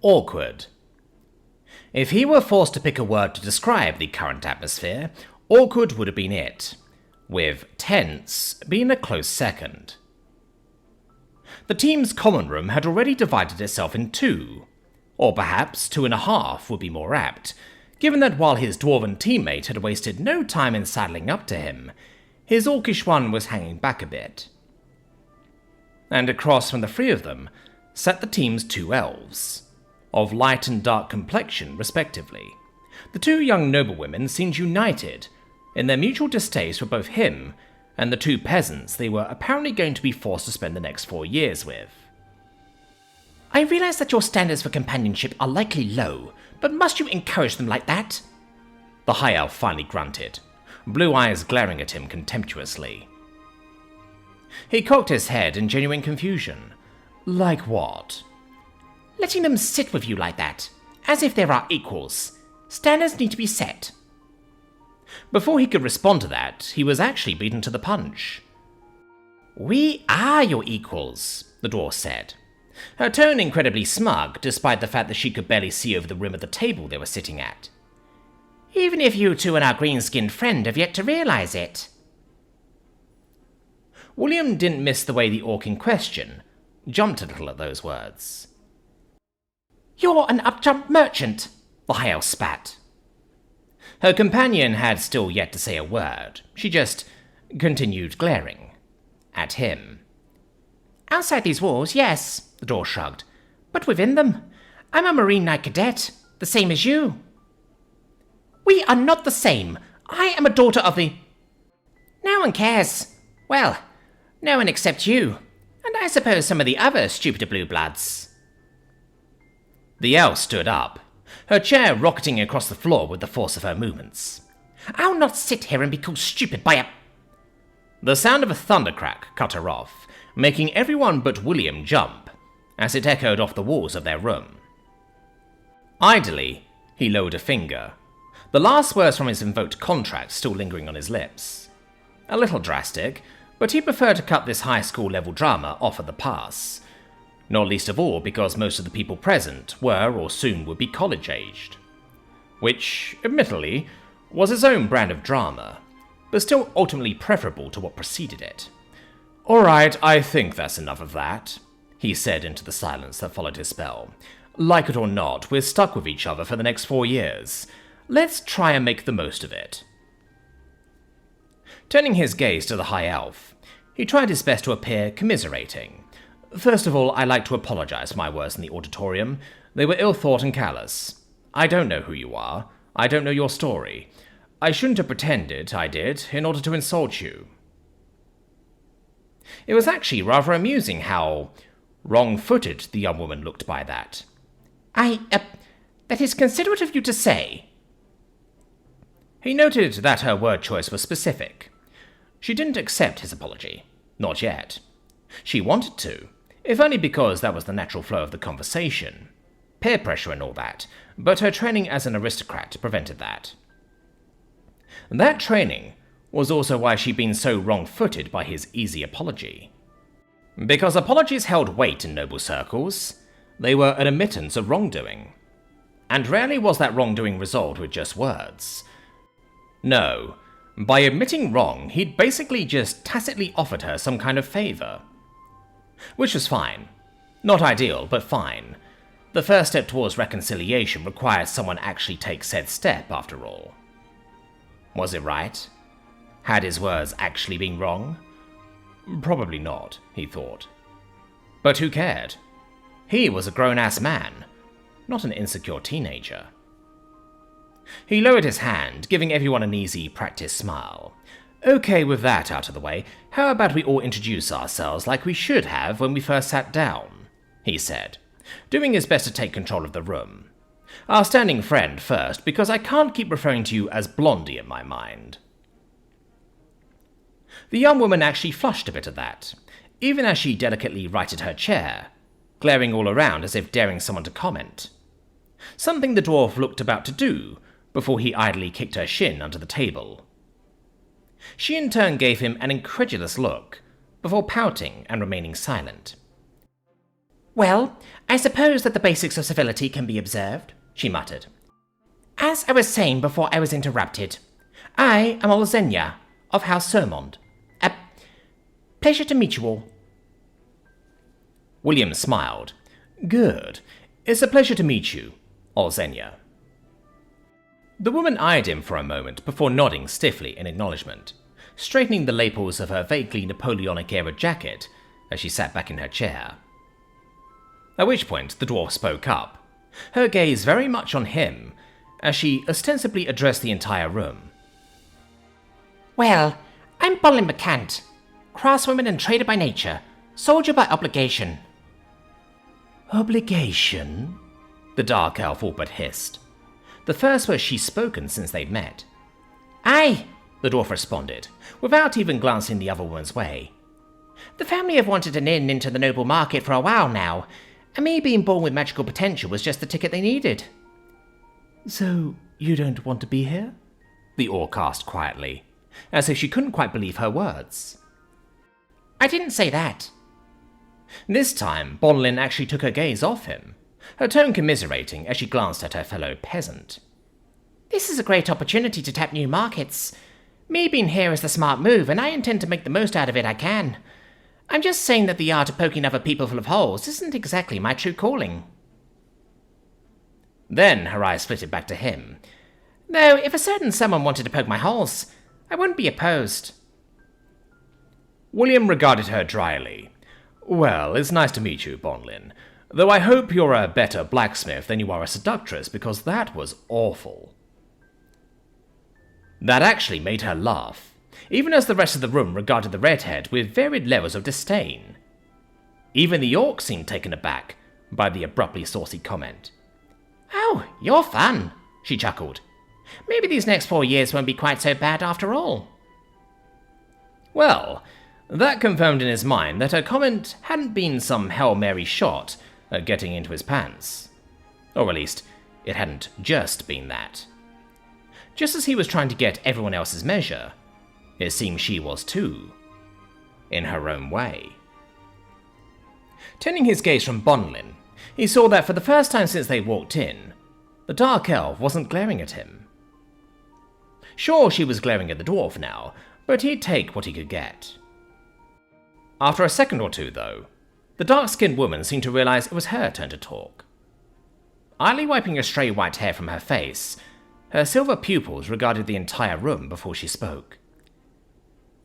Awkward. If he were forced to pick a word to describe the current atmosphere, awkward would have been it, with tense being a close second. The team's common room had already divided itself in two, or perhaps 2.5 would be more apt, given that while his dwarven teammate had wasted no time in saddling up to him, his orcish one was hanging back a bit. And across from the three of them sat the team's 2 elves, of light and dark complexion respectively. The 2 young noblewomen seemed united in their mutual distaste for both him and the 2 peasants they were apparently going to be forced to spend the next 4 years with. I realize that your standards for companionship are likely low, but must you encourage them like that? The high elf finally grunted, blue eyes glaring at him contemptuously. He cocked his head in genuine confusion. Like what? Letting them sit with you like that, as if there are equals. Standards need to be set. Before he could respond to that, he was actually beaten to the punch. We are your equals, the dwarf said, her tone incredibly smug, despite the fact that she could barely see over the rim of the table they were sitting at. Even if you 2 and our green-skinned friend have yet to realize it. William didn't miss the way the orc in question jumped a little at those words. You're an up-jump merchant, the high elf spat. Her companion had still yet to say a word. She just continued glaring at him. Outside these walls, yes, the dwarf shrugged. But within them, I'm a Marine Knight cadet, the same as you. We are not the same. I am a daughter of the... No one cares. Well, no one except you. And I suppose some of the other stupider blue bloods. The elf stood up, her chair rocketing across the floor with the force of her movements. I'll not sit here and be called stupid by a... The sound of a thundercrack cut her off, making everyone but William jump, as it echoed off the walls of their room. Idly, he lowered a finger, the last words from his invoked contract still lingering on his lips. A little drastic, but he preferred to cut this high school level drama off at the pass, not least of all because most of the people present were or soon would be college-aged. Which, admittedly, was his own brand of drama, but still ultimately preferable to what preceded it. "Alright, I think that's enough of that," he said into the silence that followed his spell. "Like it or not, we're stuck with each other for the next 4 years. Let's try and make the most of it." Turning his gaze to the high elf, he tried his best to appear commiserating. "First of all, I'd like to apologize for my words in the auditorium. They were ill-thought and callous. I don't know who you are. I don't know your story. I shouldn't have pretended I did in order to insult you." It was actually rather amusing how wrong-footed the young woman looked by that. That is considerate of you to say." He noted that her word choice was specific. She didn't accept his apology. Not yet. She wanted to, if only because that was the natural flow of the conversation. Peer pressure and all that, but her training as an aristocrat prevented that. That training was also why she'd been so wrong-footed by his easy apology. Because apologies held weight in noble circles, they were an admittance of wrongdoing. And rarely was that wrongdoing resolved with just words. No, by admitting wrong, he'd basically just tacitly offered her some kind of favor. Which was fine. Not ideal, but fine. The first step towards reconciliation requires someone actually take said step, after all. Was it right? Had his words actually been wrong? Probably not, he thought. But who cared? He was a grown-ass man, not an insecure teenager. He lowered his hand, giving everyone an easy, practiced smile. "Okay, with that out of the way, how about we all introduce ourselves like we should have when we first sat down?" he said, doing his best to take control of the room. "Our standing friend first, because I can't keep referring to you as Blondie in my mind." The young woman actually flushed a bit at that, even as she delicately righted her chair, glaring all around as if daring someone to comment. Something the dwarf looked about to do, before he idly kicked her shin under the table. She in turn gave him an incredulous look, before pouting and remaining silent. Well, I suppose that the basics of civility can be observed, she muttered. As I was saying before I was interrupted, I am Olzenia of House Sermond. A pleasure to meet you all. William smiled. Good. It's a pleasure to meet you, Olzenia. The woman eyed him for a moment before nodding stiffly in acknowledgement, straightening the lapels of her vaguely Napoleonic-era jacket as she sat back in her chair. At which point the dwarf spoke up, her gaze very much on him, as she ostensibly addressed the entire room. Well, I'm Bolin McCant, crosswoman and trader by nature, soldier by obligation. Obligation? The dark elf all but hissed. The first word she'd spoken since they'd met. Aye, the dwarf responded, without even glancing the other woman's way. The family have wanted an inn into the noble market for a while now, and me being born with magical potential was just the ticket they needed. So, you don't want to be here? The orc asked quietly, as if she couldn't quite believe her words. I didn't say that. This time, Bonlin actually took her gaze off him, her tone commiserating as she glanced at her fellow peasant. This is a great opportunity to tap new markets. Me being here is the smart move, and I intend to make the most out of it I can. I'm just saying that the art of poking other people full of holes isn't exactly my true calling. Then her eyes flitted back to him. Though, if a certain someone wanted to poke my holes, I wouldn't be opposed. William regarded her dryly. Well, it's nice to meet you, Bonlin. Though I hope you're a better blacksmith than you are a seductress, because that was awful. That actually made her laugh, even as the rest of the room regarded the redhead with varied levels of disdain. Even the orc seemed taken aback by the abruptly saucy comment. Oh, you're fun, she chuckled. Maybe these next 4 years won't be quite so bad after all. Well, that confirmed in his mind that her comment hadn't been some Hail Mary shot at getting into his pants. Or at least, it hadn't just been that. Just as he was trying to get everyone else's measure, it seemed she was too. In her own way. Turning his gaze from Bonlin, he saw that for the first time since they walked in, the dark elf wasn't glaring at him. Sure, she was glaring at the dwarf now, but he'd take what he could get. After a second or two, though, the dark-skinned woman seemed to realize it was her turn to talk. Idly wiping a stray white hair from her face, her silver pupils regarded the entire room before she spoke.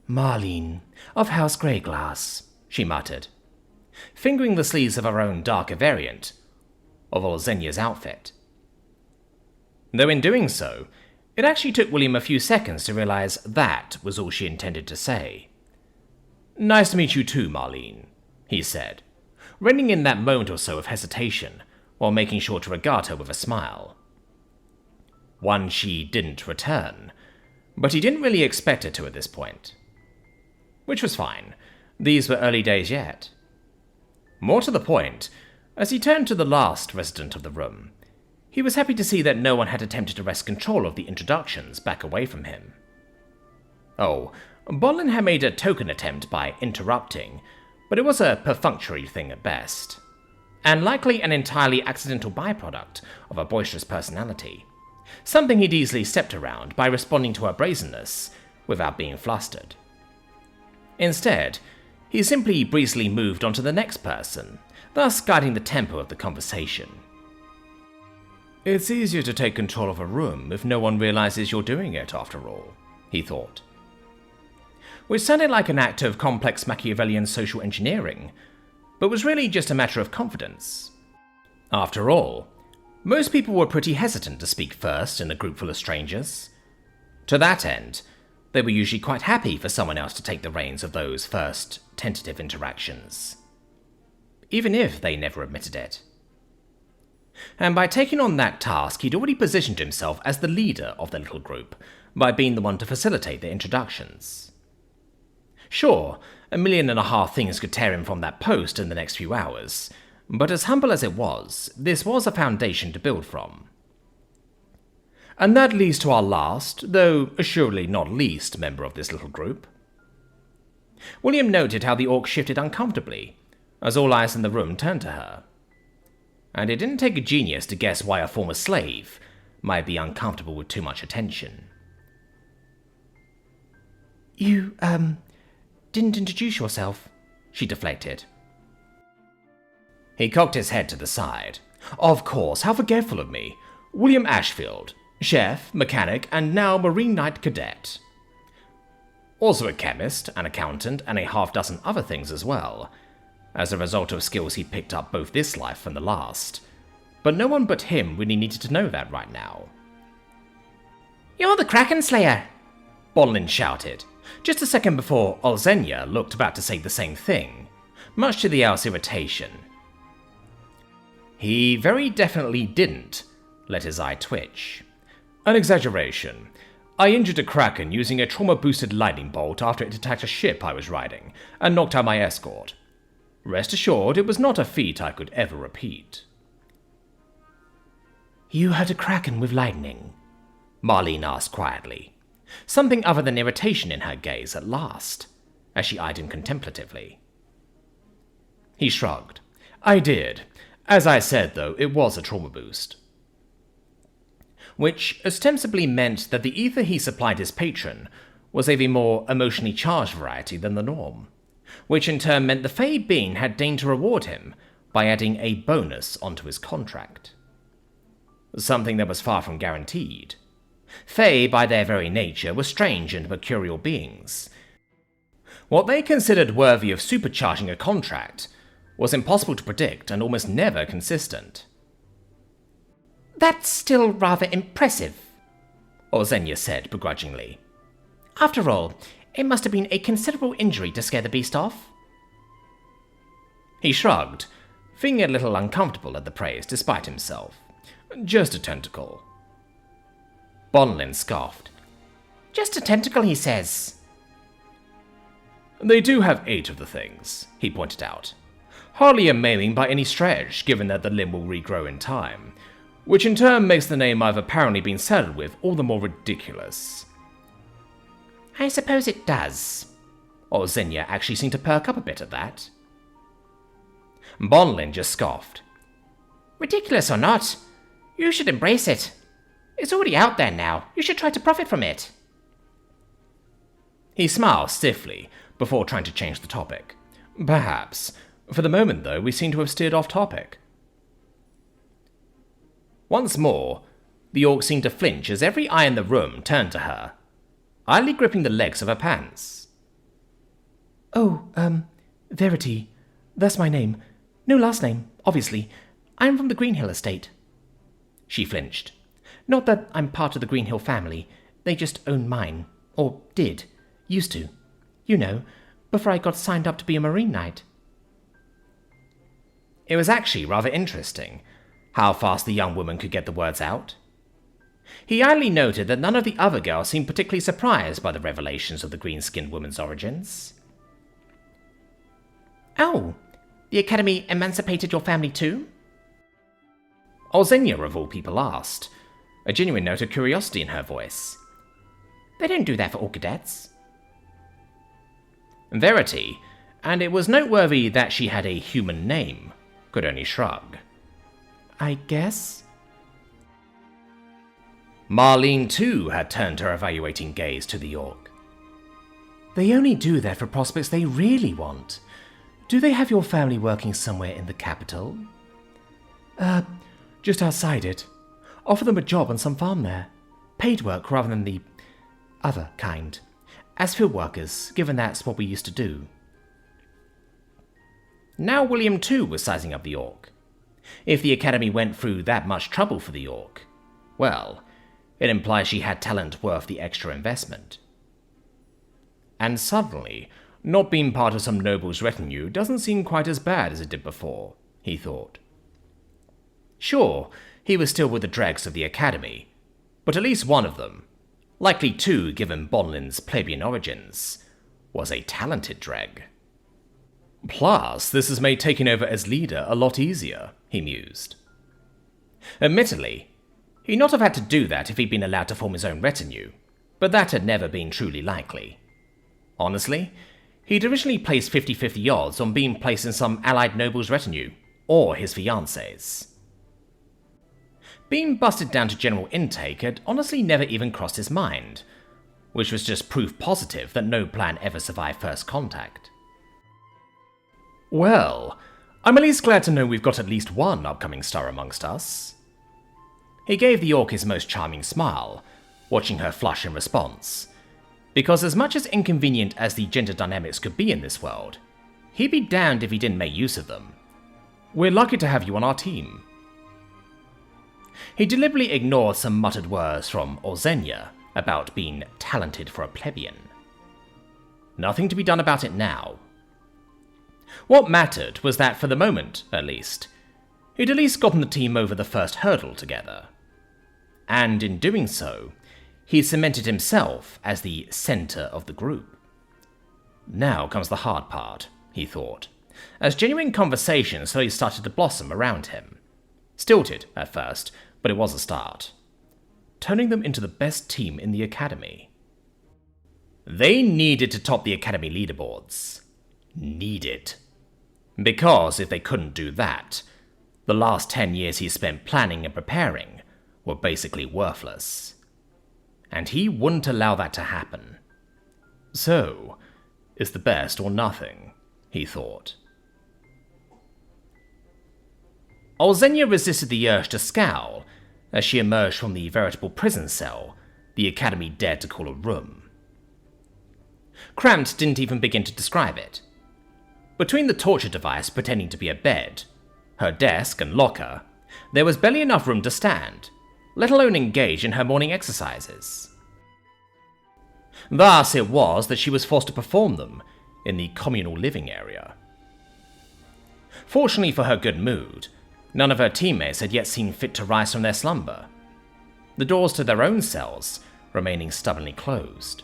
Marlene, of House Greyglass, she muttered, fingering the sleeves of her own darker variant of Olzenia's outfit. Though in doing so, it actually took William a few seconds to realize that was all she intended to say. Nice to meet you too, Marlene, he said, reining in that moment or so of hesitation while making sure to regard her with a smile. One she didn't return, but he didn't really expect her to at this point. Which was fine. These were early days yet. More to the point, as he turned to the last resident of the room, he was happy to see that no one had attempted to wrest control of the introductions back away from him. Oh, Bonlin had made a token attempt by interrupting, but it was a perfunctory thing at best, and likely an entirely accidental byproduct of a boisterous personality, something he'd easily stepped around by responding to her brazenness without being flustered. Instead, he simply breezily moved on to the next person, thus guiding the tempo of the conversation. It's easier to take control of a room if no one realizes you're doing it, after all, he thought. Which sounded like an act of complex Machiavellian social engineering, but was really just a matter of confidence. After all, most people were pretty hesitant to speak first in a group full of strangers. To that end, they were usually quite happy for someone else to take the reins of those first tentative interactions, even if they never admitted it. And by taking on that task, he'd already positioned himself as the leader of the little group by being the one to facilitate the introductions. Sure, 1.5 million things could tear him from that post in the next few hours, but as humble as it was, this was a foundation to build from. And that leads to our last, though assuredly not least, member of this little group. William noted how the orc shifted uncomfortably, as all eyes in the room turned to her. And it didn't take a genius to guess why a former slave might be uncomfortable with too much attention. You, didn't introduce yourself, she deflected. He cocked his head to the side. Of course, how forgetful of me. William Ashfield, chef, mechanic, and now Marine Knight Cadet. Also a chemist, an accountant, and a half-dozen other things as well, as a result of skills he picked up both this life and the last. But no one but him really needed to know that right now. You're the Kraken Slayer, Bonlin shouted, just a second before Olzenya looked about to say the same thing, much to the owl's irritation. He very definitely didn't let his eye twitch. An exaggeration. I injured a kraken using a trauma-boosted lightning bolt after it attacked a ship I was riding, and knocked out my escort. Rest assured, it was not a feat I could ever repeat. You had a kraken with lightning? Marlene asked quietly, something other than irritation in her gaze at last, as she eyed him contemplatively. He shrugged. I did. As I said, though, it was a trauma boost. Which ostensibly meant that the ether he supplied his patron was of a more emotionally charged variety than the norm, which in turn meant the Fey being had deigned to reward him by adding a bonus onto his contract. Something that was far from guaranteed. Fey, by their very nature, were strange and mercurial beings. What they considered worthy of supercharging a contract was impossible to predict and almost never consistent. That's still rather impressive, Olzenya said begrudgingly. After all, it must have been a considerable injury to scare the beast off. He shrugged, feeling a little uncomfortable at the praise despite himself. Just a tentacle. Bonlin scoffed. Just a tentacle, he says. They do have 8 of the things, he pointed out. Hardly a maiming by any stretch, given that the limb will regrow in time, which in turn makes the name I've apparently been saddled with all the more ridiculous. I suppose it does. Olzenya actually seemed to perk up a bit at that. Bonlin just scoffed. Ridiculous or not, you should embrace it. It's already out there now. You should try to profit from it. He smiled stiffly before trying to change the topic. Perhaps. For the moment, though, we seem to have steered off topic. Once more, the orc seemed to flinch as every eye in the room turned to her, idly gripping the legs of her pants. Oh, Verity. That's my name. No last name, obviously. I'm from the Greenhill estate. She flinched. Not that I'm part of the Greenhill family. They just own mine. Or did. Used to. You know, before I got signed up to be a Marine Knight. It was actually rather interesting how fast the young woman could get the words out. He idly noted that none of the other girls seemed particularly surprised by the revelations of the green-skinned woman's origins. Oh, the Academy emancipated your family too? Olzenya, of all people, asked, a genuine note of curiosity in her voice. They don't do that for all cadets. Verity, and it was noteworthy that she had a human name, could only shrug. I guess? Marlene, too, had turned her evaluating gaze to the orc. They only do that for prospects they really want. Do they have your family working somewhere in the capital? Just outside it. Offer them a job on some farm there. Paid work rather than the other kind. As field workers, given that's what we used to do. Now William, too, was sizing up the orc. If the Academy went through that much trouble for the orc, well, it implies she had talent worth the extra investment. And suddenly, not being part of some noble's retinue doesn't seem quite as bad as it did before, he thought. Sure, he was still with the dregs of the Academy, but at least one of them, likely two given Bonlin's plebeian origins, was a talented dreg. Plus, this has made taking over as leader a lot easier, he mused. Admittedly, he'd not have had to do that if he'd been allowed to form his own retinue, but that had never been truly likely. Honestly, He'd originally placed 50-50 odds on being placed in some allied noble's retinue, or his fiancée's. Being busted down to general intake had honestly never even crossed his mind, which was just proof positive that no plan ever survived first contact. Well, I'm at least glad to know we've got at least one upcoming star amongst us. He gave the orc his most charming smile, watching her flush in response, because as much as inconvenient as the gender dynamics could be in this world, he'd be damned if he didn't make use of them. We're lucky to have you on our team. He deliberately ignored some muttered words from Orzenia about being talented for a plebeian. Nothing to be done about it now. What mattered was that, for the moment, at least, he'd at least gotten the team over the first hurdle together. And in doing so, he cemented himself as the centre of the group. Now comes the hard part, he thought, as genuine conversation slowly started to blossom around him. Stilted at first, but it was a start. Turning them into the best team in the academy. They needed to top the academy leaderboards. Needed. Because if they couldn't do that, the last 10 years he spent planning and preparing were basically worthless. And he wouldn't allow that to happen. So, it's the best or nothing, he thought. Orzenia resisted the urge to scowl as she emerged from the veritable prison cell the academy dared to call a room. Cramped didn't even begin to describe it. Between the torture device pretending to be a bed, her desk and locker, there was barely enough room to stand, let alone engage in her morning exercises. Thus it was that she was forced to perform them in the communal living area. Fortunately for her good mood, none of her teammates had yet seen fit to rise from their slumber, the doors to their own cells remaining stubbornly closed.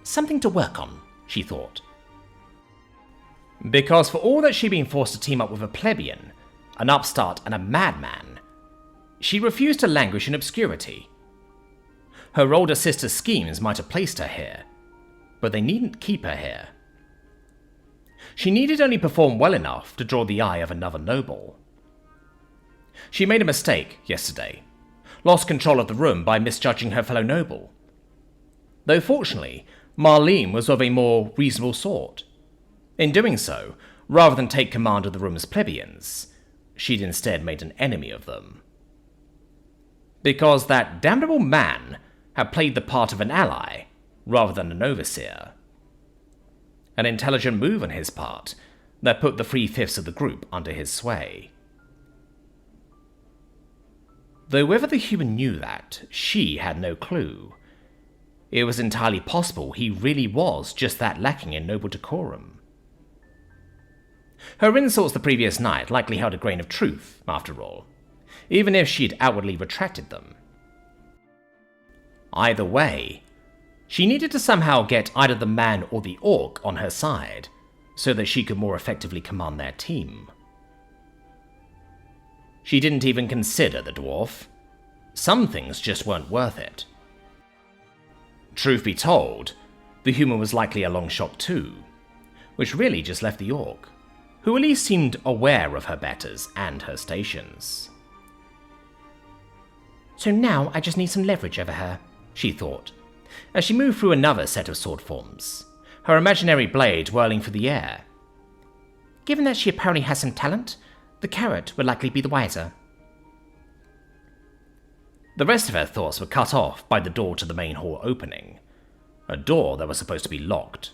Something to work on, she thought. Because for all that she'd been forced to team up with a plebeian, an upstart and a madman, she refused to languish in obscurity. Her older sister's schemes might have placed her here, but they needn't keep her here. She needed only perform well enough to draw the eye of another noble. She made a mistake yesterday, lost control of the room by misjudging her fellow noble. Though fortunately, Marlene was of a more reasonable sort. In doing so, rather than take command of the room's plebeians, she'd instead made an enemy of them. Because that damnable man had played the part of an ally rather than an overseer. An intelligent move on his part that put the 3/5 of the group under his sway. Though whether the human knew that, she had no clue. It was entirely possible he really was just that lacking in noble decorum. Her insults the previous night likely held a grain of truth, after all, even if she'd outwardly retracted them. Either way, she needed to somehow get either the man or the orc on her side, so that she could more effectively command their team. She didn't even consider the dwarf. Some things just weren't worth it. Truth be told, the human was likely a long shot too, which really just left the orc, who at least seemed aware of her betters and her stations. So now I just need some leverage over her, she thought, as she moved through another set of sword forms, her imaginary blade whirling through the air. Given that she apparently has some talent, the carrot would likely be the wiser. The rest of her thoughts were cut off by the door to the main hall opening, a door that was supposed to be locked.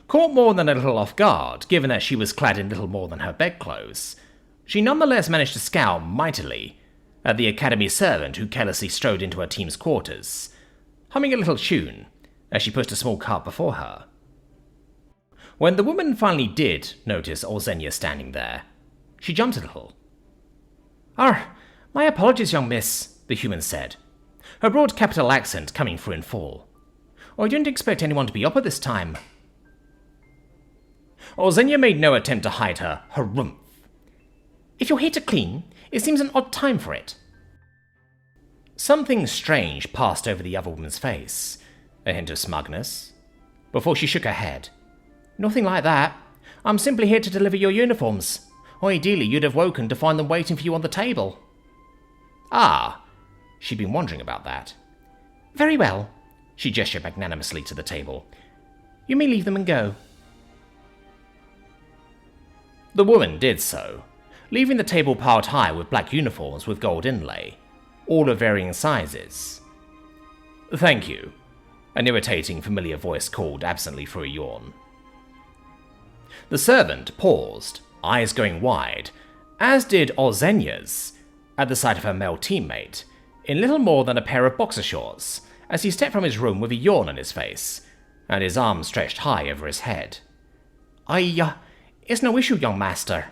Caught more than a little off guard, given that she was clad in little more than her bedclothes, she nonetheless managed to scowl mightily at the academy servant who carelessly strode into her team's quarters, humming a little tune as she pushed a small cart before her. When the woman finally did notice Orzenia standing there, she jumped a little. My apologies, young miss," the human said, her broad capital accent coming through in full. "I didn't expect anyone to be up at this time." Orzenia made no attempt to hide her harumph. "If you're here to clean, it seems an odd time for it." Something strange passed over the other woman's face, a hint of smugness, before she shook her head. Nothing like that. I'm simply here to deliver your uniforms. Ideally, you'd have woken to find them waiting for you on the table. Ah, she'd been wondering about that. Very well. She gestured magnanimously to the table. You may leave them and go. The woman did so, leaving the table piled high with black uniforms with gold inlay, all of varying sizes. Thank you, an irritating familiar voice called absently through a yawn. The servant paused, eyes going wide, as did Olzenya's, at the sight of her male teammate, in little more than a pair of boxer shorts, as he stepped from his room with a yawn on his face, and his arms stretched high over his head. It's no issue, young master,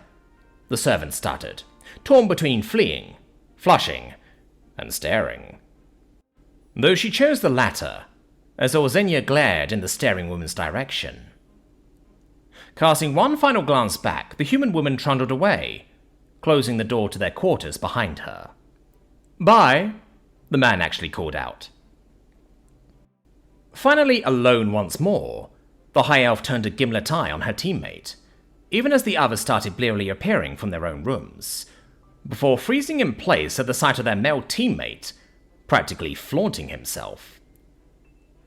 the servant stuttered, torn between fleeing, flushing, and staring. Though she chose the latter, as Olzenya glared in the staring woman's direction. Casting one final glance back, the human woman trundled away, closing the door to their quarters behind her. Bye, the man actually called out. Finally alone once more, the high elf turned a gimlet eye on her teammate, even as the others started blearily appearing from their own rooms, before freezing in place at the sight of their male teammate, practically flaunting himself.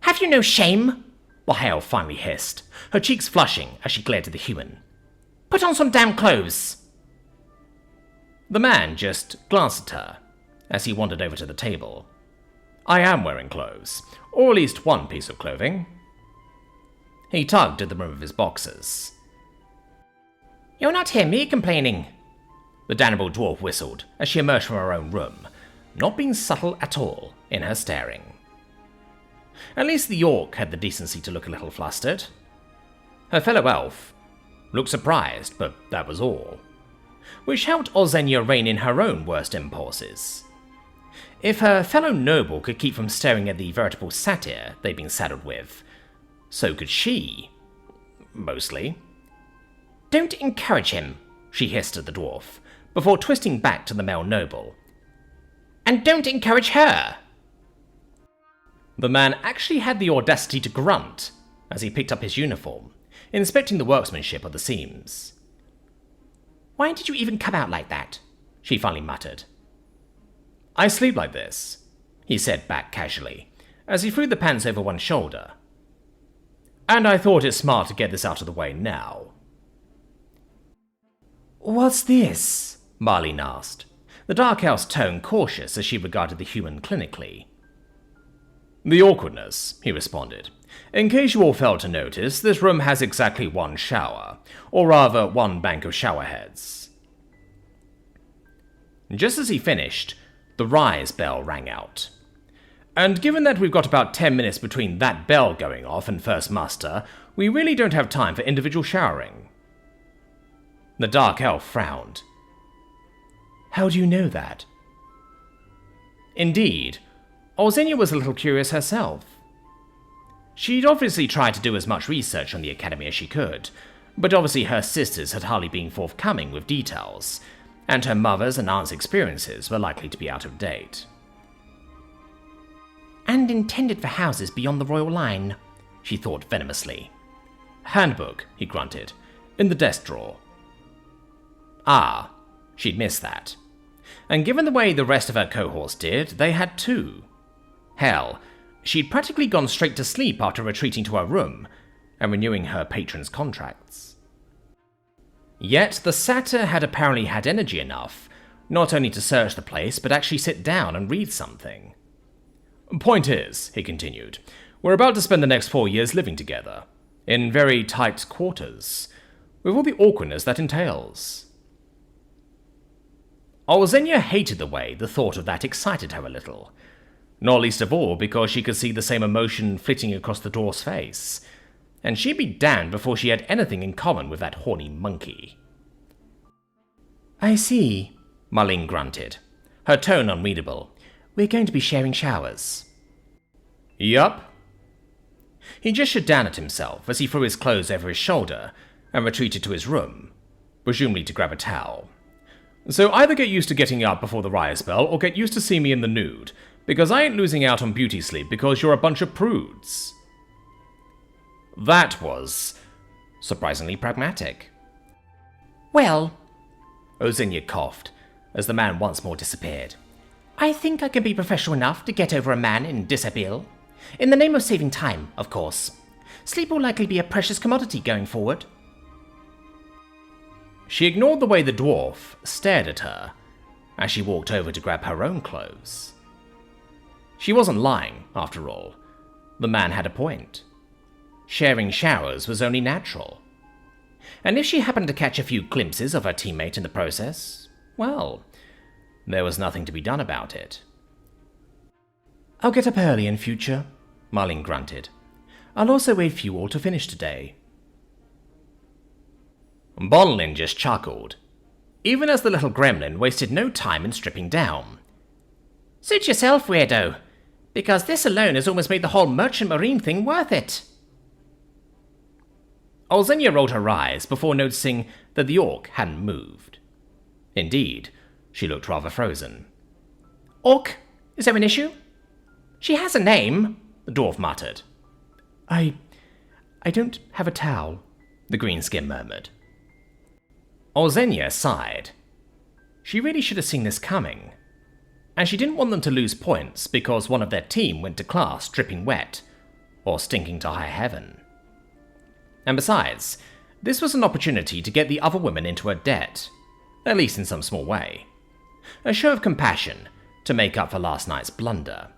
Have you no shame? The high elf finally hissed, her cheeks flushing as she glared at the human. Put on some damn clothes! The man just glanced at her as he wandered over to the table. I am wearing clothes, or at least one piece of clothing. He tugged at the rim of his boxers. You'll not hear me complaining, the damnable dwarf whistled as she emerged from her own room, not being subtle at all in her staring. At least the orc had the decency to look a little flustered. Her fellow elf looked surprised, but that was all, which helped Olzenya rein in her own worst impulses. If her fellow noble could keep from staring at the veritable satyr they'd been saddled with, so could she. Mostly. Don't encourage him, she hissed at the dwarf, before twisting back to the male noble. And don't encourage her! The man actually had the audacity to grunt as he picked up his uniform, inspecting the workmanship of the seams. Why did you even come out like that? She finally muttered. I sleep like this, he said back casually, as he threw the pants over one shoulder. And I thought it smart to get this out of the way now. What's this? Marlene asked, the dark elf's tone cautious as she regarded the human clinically. The awkwardness, he responded. In case you all failed to notice, this room has exactly one shower, or rather one bank of shower heads. Just as he finished, the rise bell rang out. And given that we've got about 10 minutes between that bell going off and first muster, we really don't have time for individual showering. The dark elf frowned. How do you know that? Indeed, Olzenya was a little curious herself. She'd obviously tried to do as much research on the academy as she could, but obviously her sisters had hardly been forthcoming with details, and her mother's and aunt's experiences were likely to be out of date. And intended for houses beyond the royal line, she thought venomously. Handbook, he grunted, in the desk drawer. Ah, she'd missed that. And given the way the rest of her cohorts did, they had too. Hell, she'd practically gone straight to sleep after retreating to her room and renewing her patron's contracts. Yet the satyr had apparently had energy enough not only to search the place, but actually sit down and read something. Point is, he continued, we're about to spend the next 4 years living together, in very tight quarters, with all the awkwardness that entails. Olzenya hated the way the thought of that excited her a little, not least of all because she could see the same emotion flitting across the dwarf's face, and she'd be damned before she had anything in common with that horny monkey. I see, Marlene grunted, her tone unreadable. We're going to be sharing showers. Yup. He gestured down at himself as he threw his clothes over his shoulder and retreated to his room, presumably to grab a towel. So either get used to getting up before the rise bell or get used to seeing me in the nude, because I ain't losing out on beauty sleep because you're a bunch of prudes. That was surprisingly pragmatic. Well, Ozenia coughed as the man once more disappeared. I think I can be professional enough to get over a man in dishabille. In the name of saving time, of course. Sleep will likely be a precious commodity going forward. She ignored the way the dwarf stared at her as she walked over to grab her own clothes. She wasn't lying, after all. The man had a point. Sharing showers was only natural. And if she happened to catch a few glimpses of her teammate in the process, well, there was nothing to be done about it. I'll get up early in future, Marlene grunted. I'll also wait for you all to finish today. Bonlin just chuckled, even as the little gremlin wasted no time in stripping down. Suit yourself, weirdo, because this alone has almost made the whole merchant marine thing worth it. Olzenia rolled her eyes before noticing that the orc hadn't moved. Indeed, she looked rather frozen. Orc, is there an issue? She has a name, the dwarf muttered. I don't have a towel, the greenskin murmured. Olzenia sighed. She really should have seen this coming, and she didn't want them to lose points because one of their team went to class dripping wet or stinking to high heaven. And besides, this was an opportunity to get the other women into her debt, at least in some small way. A show of compassion to make up for last night's blunder.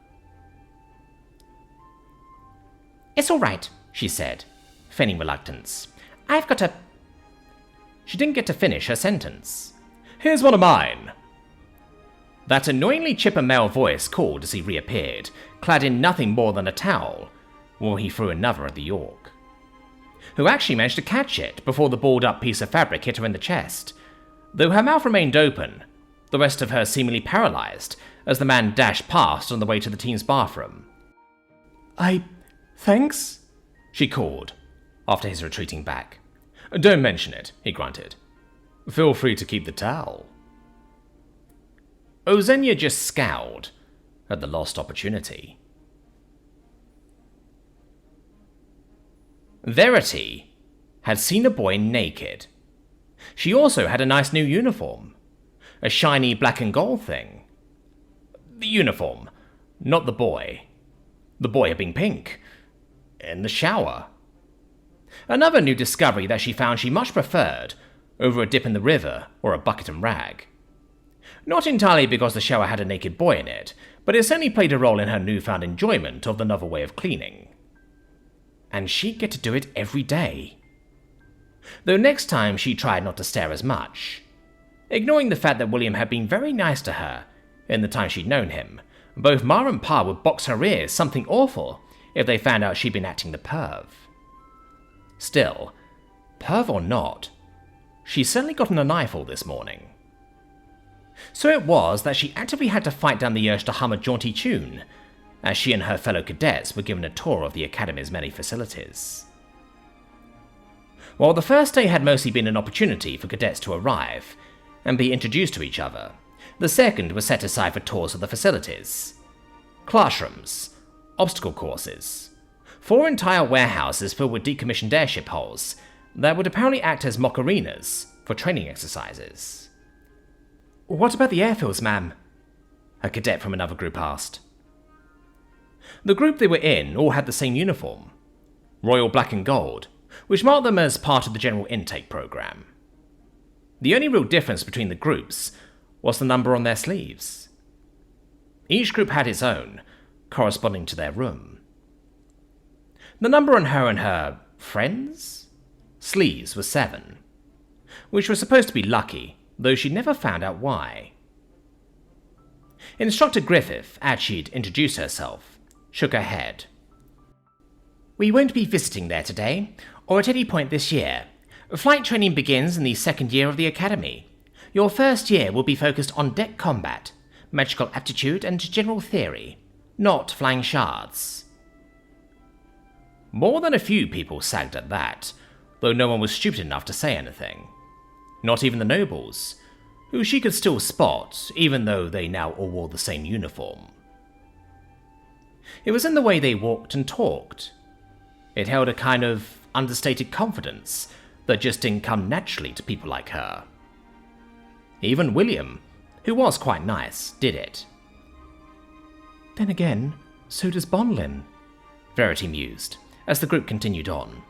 It's all right, she said, feigning reluctance. I've got a... She didn't get to finish her sentence. Here's one of mine. That annoyingly chipper male voice called as he reappeared, clad in nothing more than a towel, while he threw another at the orc, who actually managed to catch it before the balled-up piece of fabric hit her in the chest. Though her mouth remained open, the rest of her seemingly paralyzed as the man dashed past on the way to the team's bathroom. Thanks? She called, after his retreating back. Don't mention it, he grunted. Feel free to keep the towel. Ozenia just scowled at the lost opportunity. Verity had seen a boy naked. She also had a nice new uniform. A shiny black and gold thing. The uniform, not the boy. The boy had been pink. In the shower. Another new discovery that she found she much preferred over a dip in the river or a bucket and rag. Not entirely because the shower had a naked boy in it, but it certainly played a role in her newfound enjoyment of the novel way of cleaning. And she'd get to do it every day. Though next time she tried not to stare as much, ignoring the fact that William had been very nice to her in the time she'd known him. Both Ma and Pa would box her ears something awful if they found out she'd been acting the perv. Still, perv or not, she'd certainly gotten an eyeful this morning. So it was that she actively had to fight down the urge to hum a jaunty tune, as she and her fellow cadets were given a tour of the Academy's many facilities. While the first day had mostly been an opportunity for cadets to arrive and be introduced to each other, the second was set aside for tours of the facilities. Classrooms, obstacle courses, 4 entire warehouses filled with decommissioned airship hulls that would apparently act as mock arenas for training exercises. What about the airfields, ma'am? A cadet from another group asked. The group they were in all had the same uniform, royal black and gold, which marked them as part of the general intake program. The only real difference between the groups was the number on their sleeves. Each group had its own, corresponding to their room. The number on her and her friends' sleeves was 7, which was supposed to be lucky, though she never found out why. Instructor Griffith, as she'd introduced herself, shook her head. We won't be visiting there today, or at any point this year. Flight training begins in the 2nd year of the Academy. Your first year will be focused on deck combat, magical aptitude, and general theory, not flying shards. More than a few people sagged at that, though no one was stupid enough to say anything. Not even the nobles, who she could still spot, even though they now all wore the same uniform. It was in the way they walked and talked. It held a kind of understated confidence that just didn't come naturally to people like her. Even William, who was quite nice, did it. Then again, so does Bonlin, Verity mused, as the group continued on.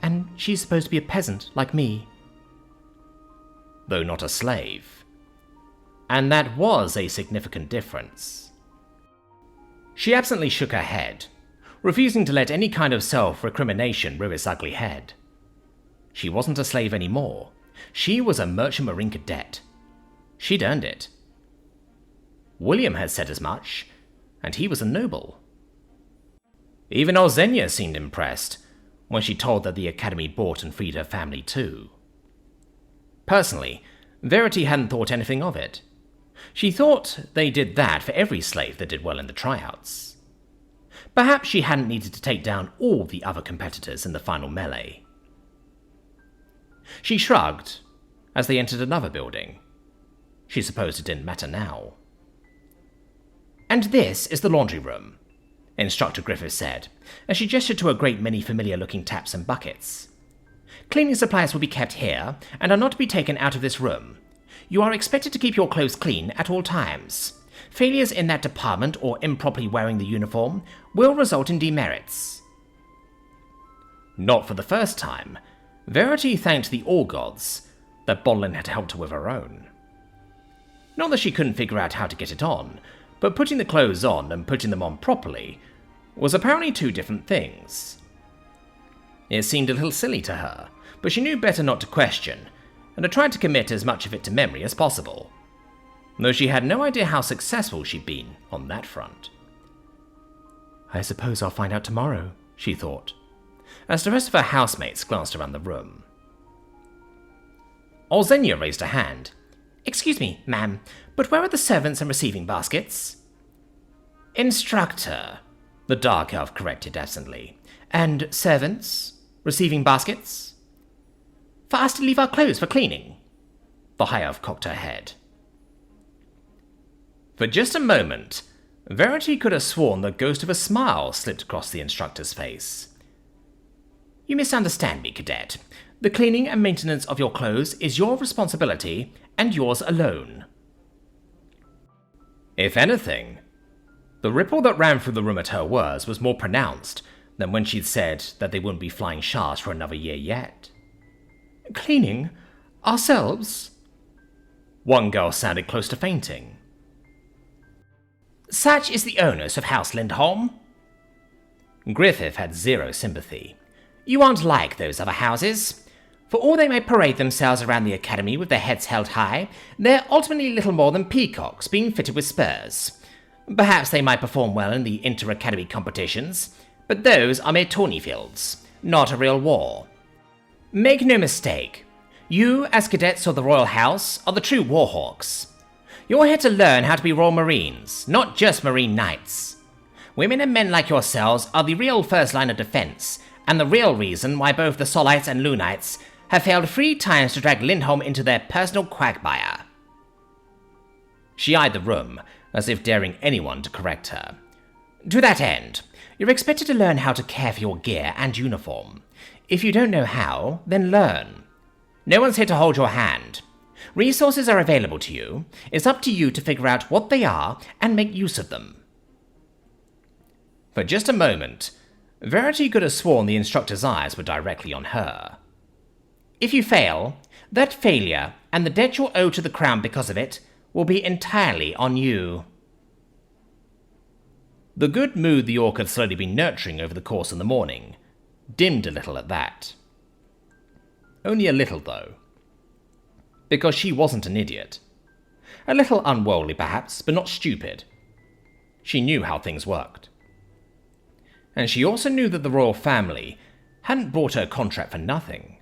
And she's supposed to be a peasant like me. Though not a slave. And that was a significant difference. She absently shook her head, refusing to let any kind of self-recrimination rear its ugly head. She wasn't a slave anymore. She was a merchant marine cadet. She'd earned it. William had said as much, and he was a noble. Even Olzenia seemed impressed when she told that the Academy bought and freed her family too. Personally, Verity hadn't thought anything of it. She thought they did that for every slave that did well in the tryouts. Perhaps she hadn't needed to take down all the other competitors in the final melee. She shrugged as they entered another building. She supposed it didn't matter now. "And this is the laundry room," Instructor Griffith said, as she gestured to a great many familiar-looking taps and buckets. "Cleaning supplies will be kept here, and are not to be taken out of this room. You are expected to keep your clothes clean at all times. Failures in that department or improperly wearing the uniform will result in demerits." Not for the first time, Verity thanked the All-Gods that Bonlin had helped her with her own. Not that she couldn't figure out how to get it on, but putting the clothes on and putting them on properly was apparently two different things. It seemed a little silly to her, but she knew better not to question, and had tried to commit as much of it to memory as possible, though she had no idea how successful she'd been on that front. "I suppose I'll find out tomorrow," she thought, as the rest of her housemates glanced around the room. Olzenia raised a hand. "Excuse me, ma'am, but where are the servants and receiving baskets?" "Instructor," the dark elf corrected absently. "And servants? Receiving baskets?" "For us to leave our clothes for cleaning?" The high elf cocked her head. For just a moment, Verity could have sworn the ghost of a smile slipped across the instructor's face. "You misunderstand me, cadet. The cleaning and maintenance of your clothes is your responsibility, and yours alone." If anything, the ripple that ran through the room at her words was more pronounced than when she'd said that they wouldn't be flying shafts for another year yet. "Cleaning? Ourselves?" One girl sounded close to fainting. "Such is the onus of House Lindholm." Griffith had zero sympathy. "You aren't like those other houses. For all they may parade themselves around the Academy with their heads held high, they're ultimately little more than peacocks being fitted with spurs. Perhaps they might perform well in the inter-academy competitions, but those are mere tourney fields, not a real war. Make no mistake, you, as cadets of the Royal House, are the true warhawks. You're here to learn how to be Royal Marines, not just Marine Knights. Women and men like yourselves are the real first line of defense, and the real reason why both the Solites and Lunites have failed 3 times to drag Lindholm into their personal quagmire." She eyed the room, as if daring anyone to correct her. "To that end, you're expected to learn how to care for your gear and uniform. If you don't know how, then learn. No one's here to hold your hand. Resources are available to you. It's up to you to figure out what they are and make use of them." For just a moment, Verity could have sworn the instructor's eyes were directly on her. "If you fail, that failure, and the debt you'll owe to the Crown because of it, will be entirely on you." The good mood the Orc had slowly been nurturing over the course of the morning dimmed a little at that. Only a little, though. Because she wasn't an idiot. A little unworldly, perhaps, but not stupid. She knew how things worked. And she also knew that the royal family hadn't bought her a contract for nothing,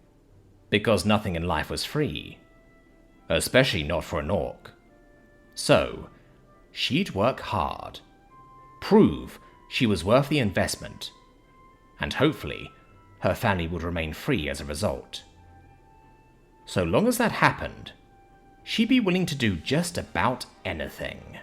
because nothing in life was free, especially not for an orc. So, she'd work hard, prove she was worth the investment, and hopefully her family would remain free as a result. So long as that happened, she'd be willing to do just about anything.